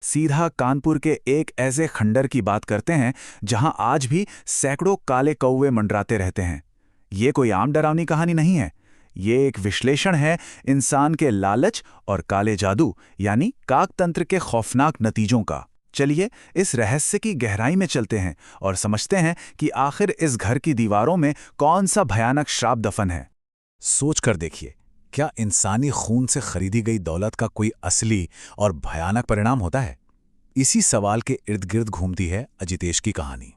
सीधा कानपुर के एक ऐसे खंडर की बात करते हैं जहां आज भी सैकड़ों काले कौवे मंडराते रहते हैं। ये कोई आम डरावनी कहानी नहीं है। ये एक विश्लेषण है इंसान के लालच और काले जादू यानी काकतंत्र के खौफनाक नतीजों का। चलिए इस रहस्य की गहराई में चलते हैं और समझते हैं कि आखिर इस घर की दीवारों में कौन सा भयानक श्राप दफन है। सोच कर देखिए, क्या इंसानी खून से खरीदी गई दौलत का कोई असली और भयानक परिणाम होता है? इसी सवाल के इर्द गिर्द घूमती है अजितेश की कहानी।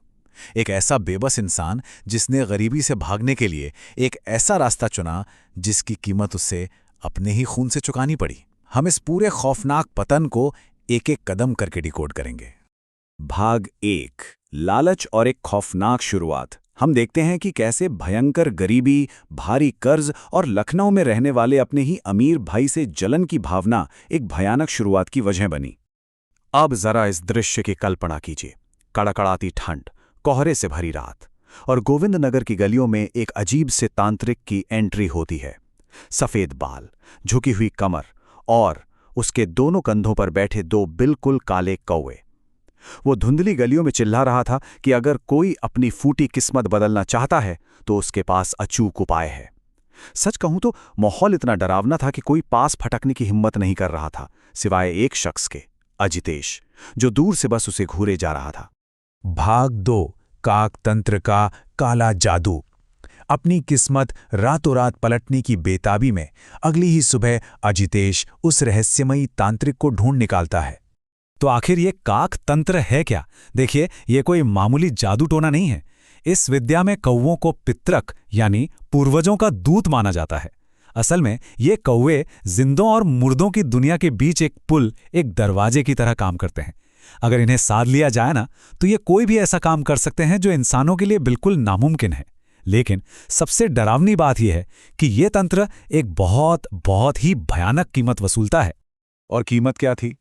एक ऐसा बेबस इंसान जिसने गरीबी से भागने के लिए एक ऐसा रास्ता चुना जिसकी कीमत उसे अपने ही खून से चुकानी पड़ी। हम इस पूरे खौफनाक पतन को एक एक कदम करके डिकोड करेंगे। भाग 1, लालच और एक खौफनाक शुरुआत। हम देखते हैं कि कैसे भयंकर गरीबी, भारी कर्ज और लखनऊ में रहने वाले अपने ही अमीर भाई से जलन की भावना एक भयानक शुरुआत की वजह बनी। अब जरा इस दृश्य की कल्पना कीजिए। कड़कड़ाती ठंड, कोहरे से भरी रात और गोविंद नगर की गलियों में एक अजीब से तांत्रिक की एंट्री होती है। सफेद बाल, झुकी हुई कमर और उसके दोनों कंधों पर बैठे दो बिल्कुल काले कौवे। वो धुंधली गलियों में चिल्ला रहा था कि अगर कोई अपनी फूटी किस्मत बदलना चाहता है तो उसके पास अचूक उपाय है। सच कहूं तो माहौल इतना डरावना था कि कोई पास फटकने की हिम्मत नहीं कर रहा था, सिवाय एक शख्स के, अजितेश, जो दूर से बस उसे घूरे जा रहा था। भाग 2, काकतंत्र का काला जादू। अपनी किस्मत रातों रात पलटने की बेताबी में अगली ही सुबह अजितेश उस रहस्यमयी तांत्रिक को ढूंढ निकालता है। तो आखिर ये काकतंत्र है क्या? देखिए, ये कोई मामूली जादू टोना नहीं है। इस विद्या में कौवों को पितरक यानी पूर्वजों का दूत माना जाता है। असल में ये कौवे जिंदों और मुर्दों की दुनिया के बीच एक पुल, एक दरवाजे की तरह काम करते हैं। अगर इन्हें साध लिया जाए ना, तो ये कोई भी ऐसा काम कर सकते हैं जो इंसानों के लिए बिल्कुल नामुमकिन है। लेकिन सबसे डरावनी बात यह है कि ये तंत्र एक बहुत बहुत ही भयानक कीमत वसूलता है। और कीमत क्या थी?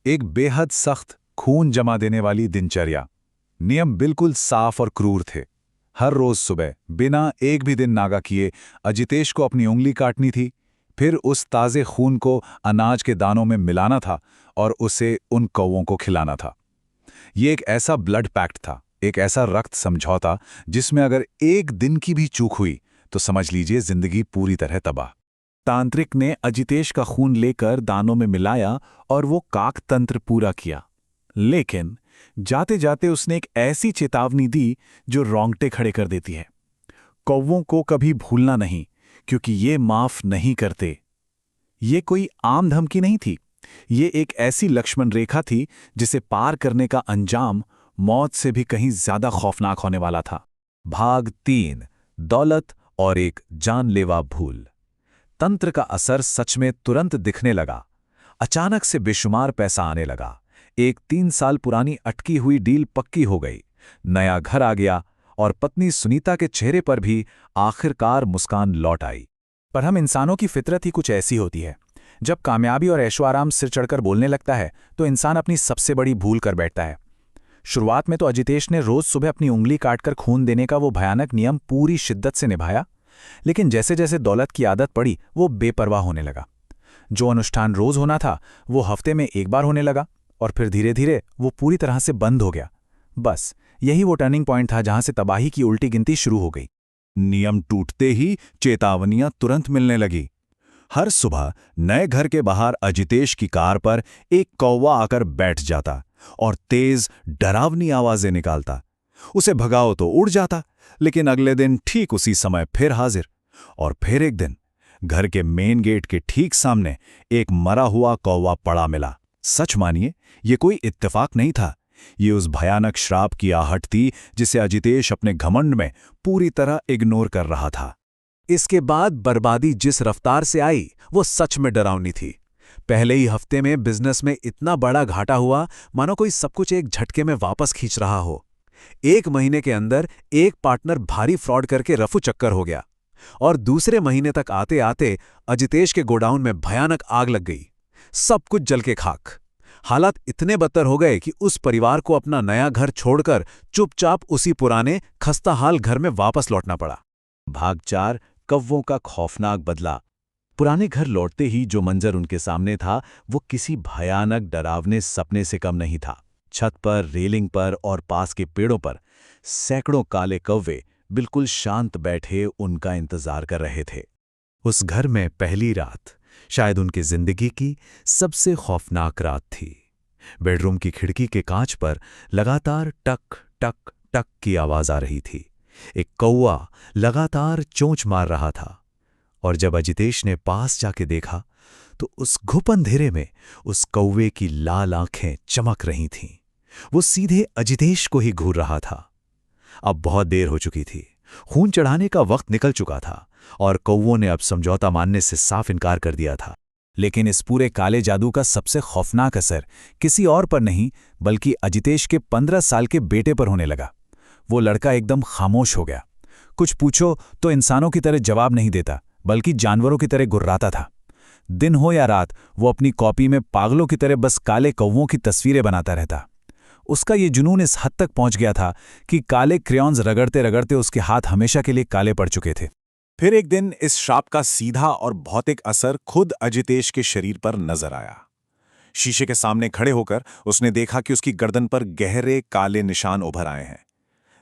एक बेहद सख्त, खून जमा देने वाली दिनचर्या। नियम बिल्कुल साफ और क्रूर थे। हर रोज सुबह बिना एक भी दिन नागा किए अजितेश को अपनी उंगली काटनी थी, फिर उस ताजे खून को अनाज के दानों में मिलाना था और उसे उन कौवों को खिलाना था। ये एक ऐसा ब्लड पैक्ट था, एक ऐसा रक्त समझौता जिसमें अगर एक दिन की भी चूक हुई तो समझ लीजिए जिंदगी पूरी तरह तबाह। तांत्रिक ने अजितेश का खून लेकर दानों में मिलाया और वो काकतंत्र पूरा किया। लेकिन जाते जाते उसने एक ऐसी चेतावनी दी जो रोंगटे खड़े कर देती है। कौवों को कभी भूलना नहीं, क्योंकि ये माफ नहीं करते। ये कोई आम धमकी नहीं थी, ये एक ऐसी लक्ष्मण रेखा थी जिसे पार करने का अंजाम मौत से भी कहीं ज्यादा खौफनाक होने वाला था। भाग 3, दौलत और एक जानलेवा भूल। तंत्र का असर सच में तुरंत दिखने लगा। अचानक से बेशुमार पैसा आने लगा। एक 3 साल पुरानी अटकी हुई डील पक्की हो गई। नया घर आ गया और पत्नी सुनीता के चेहरे पर भी आखिरकार मुस्कान लौट आई। पर हम इंसानों की फितरत ही कुछ ऐसी होती है। जब कामयाबी और ऐशो आराम सिर चढ़कर बोलने लगता है तो इंसान अपनी सबसे बड़ी भूल कर बैठता है। शुरुआत में तो अजितेश ने रोज सुबह अपनी उंगली काटकर खून देने का वो भयानक नियम पूरी शिद्दत से निभाया, लेकिन जैसे जैसे दौलत की आदत पड़ी वो बेपरवाह होने लगा। जो अनुष्ठान रोज होना था वो हफ्ते में एक बार होने लगा और फिर धीरे धीरे वो पूरी तरह से बंद हो गया। बस यही वो टर्निंग पॉइंट था जहां से तबाही की उल्टी गिनती शुरू हो गई। नियम टूटते ही चेतावनियां तुरंत मिलने लगी। हर सुबह नए घर के बाहर अजितेश की कार पर एक कौवा आकर बैठ जाता और तेज डरावनी आवाजें निकालता। उसे भगाओ तो उड़ जाता, लेकिन अगले दिन ठीक उसी समय फिर हाजिर। और फिर एक दिन घर के मेन गेट के ठीक सामने एक मरा हुआ कौवा पड़ा मिला। सच मानिए, ये कोई इत्तेफाक नहीं था। ये उस भयानक श्राप की आहट थी जिसे अजितेश अपने घमंड में पूरी तरह इग्नोर कर रहा था। इसके बाद बर्बादी जिस रफ्तार से आई वो सच में डरावनी थी। पहले ही हफ्ते में बिजनेस में इतना बड़ा घाटा हुआ मानो कोई सब कुछ एक झटके में वापस खींच रहा हो। 1 महीने के अंदर एक पार्टनर भारी फ्रॉड करके रफू चक्कर हो गया और दूसरे महीने तक आते आते अजितेश के गोडाउन में भयानक आग लग गई। सब कुछ जल के खाक। हालात इतने बदतर हो गए कि उस परिवार को अपना नया घर छोड़कर चुपचाप उसी पुराने खस्ताहाल घर में वापस लौटना पड़ा। भाग 4, कौवों का खौफनाक बदला। पुराने घर लौटते ही जो मंजर उनके सामने था वो किसी भयानक डरावने सपने से कम नहीं था। छत पर, रेलिंग पर और पास के पेड़ों पर सैकड़ों काले कौवे बिल्कुल शांत बैठे उनका इंतजार कर रहे थे। उस घर में पहली रात शायद उनकी जिंदगी की सबसे खौफनाक रात थी। बेडरूम की खिड़की के कांच पर लगातार टक टक टक की आवाज आ रही थी। एक कौवा लगातार चोंच मार रहा था और जब अजितेश ने पास जाके देखा तो उस घुप अंधेरे में उस कौवे की लाल आंखें चमक रही थीं। वो सीधे अजितेश को ही घूर रहा था। अब बहुत देर हो चुकी थी, खून चढ़ाने का वक्त निकल चुका था और कौवों ने अब समझौता मानने से साफ इनकार कर दिया था। लेकिन इस पूरे काले जादू का सबसे खौफनाक असर किसी और पर नहीं बल्कि अजितेश के 15 साल के बेटे पर होने लगा। वो लड़का एकदम खामोश हो गया। कुछ पूछो तो इंसानों की तरह जवाब नहीं देता बल्कि जानवरों की तरह गुर्राता था। दिन हो या रात वो अपनी कॉपी में पागलों की तरह बस काले कौवों की तस्वीरें बनाता रहता। उसका ये जुनून इस हद तक पहुंच गया था कि काले क्रेयॉन्स रगड़ते रगड़ते उसके हाथ हमेशा के लिए काले पड़ चुके थे। फिर एक दिन इस श्राप का सीधा और भौतिक असर खुद अजितेश के शरीर पर नजर आया। शीशे के सामने खड़े होकर उसने देखा कि उसकी गर्दन पर गहरे काले निशान उभर आए हैं।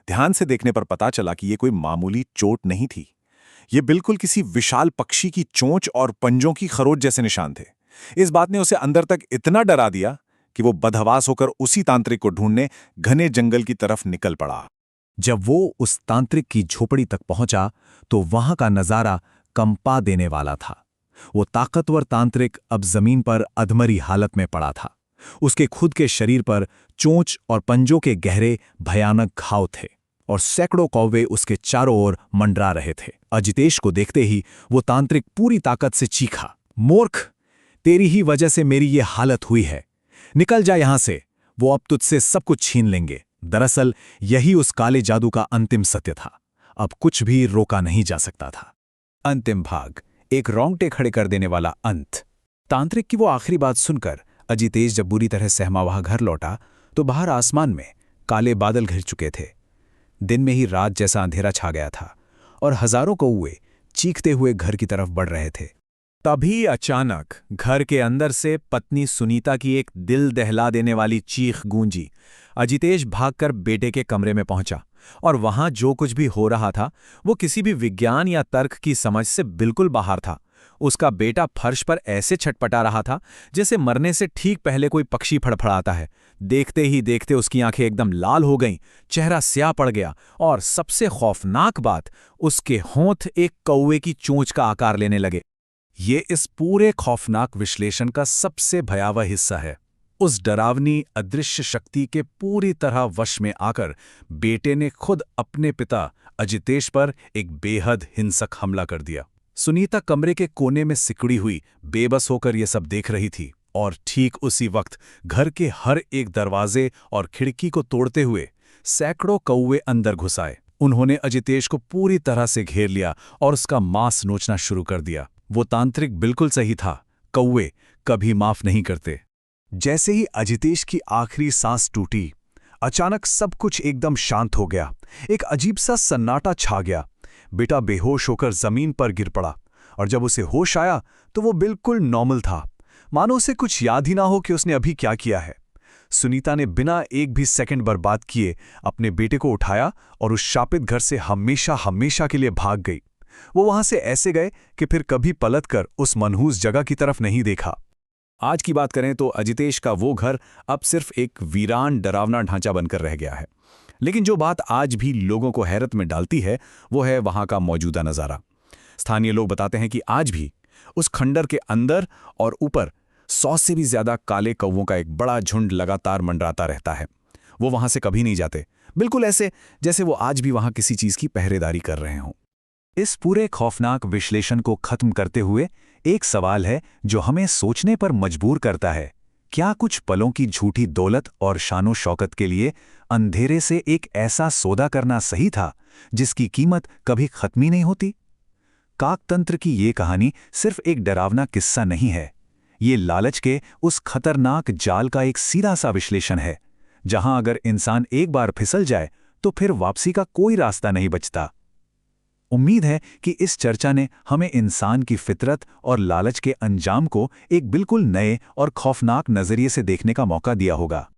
ध्यान से देखने पर पता चला कि यह कोई मामूली चोट नहीं थी। ये बिल्कुल किसी विशाल पक्षी की चोंच और पंजों की खरोच जैसे निशान थे। इस बात ने उसे अंदर तक इतना डरा दिया कि वो बदहवास होकर उसी तांत्रिक को ढूंढने घने जंगल की तरफ निकल पड़ा। जब वो उस तांत्रिक की झोपड़ी तक पहुंचा तो वहां का नजारा कंपा देने वाला था। वो ताकतवर तांत्रिक अब जमीन पर अधमरी हालत में पड़ा था। उसके खुद के शरीर पर चोंच और पंजों के गहरे भयानक घाव थे और सैकड़ों कौवे उसके चारों ओर मंडरा रहे थे। अजितेश को देखते ही वो तांत्रिक पूरी ताकत से चीखा, मूर्ख, तेरी ही वजह से मेरी ये हालत हुई है। निकल जा यहां से, वो अब तुझसे सब कुछ छीन लेंगे। दरअसल यही उस काले जादू का अंतिम सत्य था। अब कुछ भी रोका नहीं जा सकता था। अंतिम भाग, एक रोंगटे खड़े कर देने वाला अंत। तांत्रिक की वो आखिरी बात सुनकर अजितेश जब बुरी तरह सहमा वहां घर लौटा तो बाहर आसमान में काले बादल घिर चुके थे। दिन में ही रात जैसा अंधेरा छा गया था और हजारों कौवे चीखते हुए घर की तरफ बढ़ रहे थे। तभी अचानक घर के अंदर से पत्नी सुनीता की एक दिल दहला देने वाली चीख गूंजी। अजितेश भागकर बेटे के कमरे में पहुंचा और वहां जो कुछ भी हो रहा था वो किसी भी विज्ञान या तर्क की समझ से बिल्कुल बाहर था। उसका बेटा फर्श पर ऐसे छटपटा रहा था जैसे मरने से ठीक पहले कोई पक्षी फड़फड़ाता है। देखते ही देखते उसकी आंखें एकदम लाल हो गईं, चेहरा स्याह पड़ गया और सबसे खौफनाक बात, उसके होंठ एक कौवे की चोंच का आकार लेने लगे। ये इस पूरे खौफनाक विश्लेषण का सबसे भयावह हिस्सा है। उस डरावनी अदृश्य शक्ति के पूरी तरह वश में आकर बेटे ने खुद अपने पिता अजितेश पर एक बेहद हिंसक हमला कर दिया। सुनीता कमरे के कोने में सिकुड़ी हुई बेबस होकर यह सब देख रही थी और ठीक उसी वक्त घर के हर एक दरवाजे और खिड़की को तोड़ते हुए सैकड़ों कौवे अंदर घुस आए। उन्होंने अजितेश को पूरी तरह से घेर लिया और उसका मांस नोचना शुरू कर दिया। वो तांत्रिक बिल्कुल सही था, कौवे कभी माफ नहीं करते। जैसे ही अजितेश की आखिरी सांस टूटी, अचानक सब कुछ एकदम शांत हो गया। एक अजीब सा सन्नाटा छा गया। बेटा बेहोश होकर जमीन पर गिर पड़ा और जब उसे होश आया तो वो बिल्कुल नॉर्मल था, मानो उसे कुछ याद ही ना हो कि उसने अभी क्या किया है। सुनीता ने बिना एक भी सेकंड बर्बाद किए अपने बेटे को उठाया और उस शापित घर से हमेशा हमेशा के लिए भाग गई। वो वहां से ऐसे गए कि फिर कभी पलटकर उस मनहूस जगह की तरफ नहीं देखा। आज की बात करें तो अजितेश का वो घर अब सिर्फ एक वीरान डरावना ढांचा बनकर रह गया है। लेकिन जो बात आज भी लोगों को हैरत में डालती है वो है वहां का मौजूदा नज़ारा। स्थानीय लोग बताते हैं कि आज भी उस खंडर के अंदर और ऊपर 100 से भी ज्यादा काले कौवों का एक बड़ा झुंड लगातार मंडराता रहता है। वो वहां से कभी नहीं जाते, बिल्कुल ऐसे जैसे वो आज भी वहां किसी चीज की पहरेदारी कर रहे हों। इस पूरे खौफनाक विश्लेषण को खत्म करते हुए एक सवाल है जो हमें सोचने पर मजबूर करता है। क्या कुछ पलों की झूठी दौलत और शानो शौकत के लिए अंधेरे से एक ऐसा सौदा करना सही था जिसकी कीमत कभी खत्म ही नहीं होती? काकतंत्र की ये कहानी सिर्फ एक डरावना किस्सा नहीं है, ये लालच के उस खतरनाक जाल का एक सीधा सा विश्लेषण है, जहां अगर इंसान एक बार फिसल जाए तो फिर वापसी का कोई रास्ता नहीं बचता। उम्मीद है कि इस चर्चा ने हमें इंसान की फितरत और लालच के अंजाम को एक बिल्कुल नए और खौफनाक नज़रिए से देखने का मौका दिया होगा।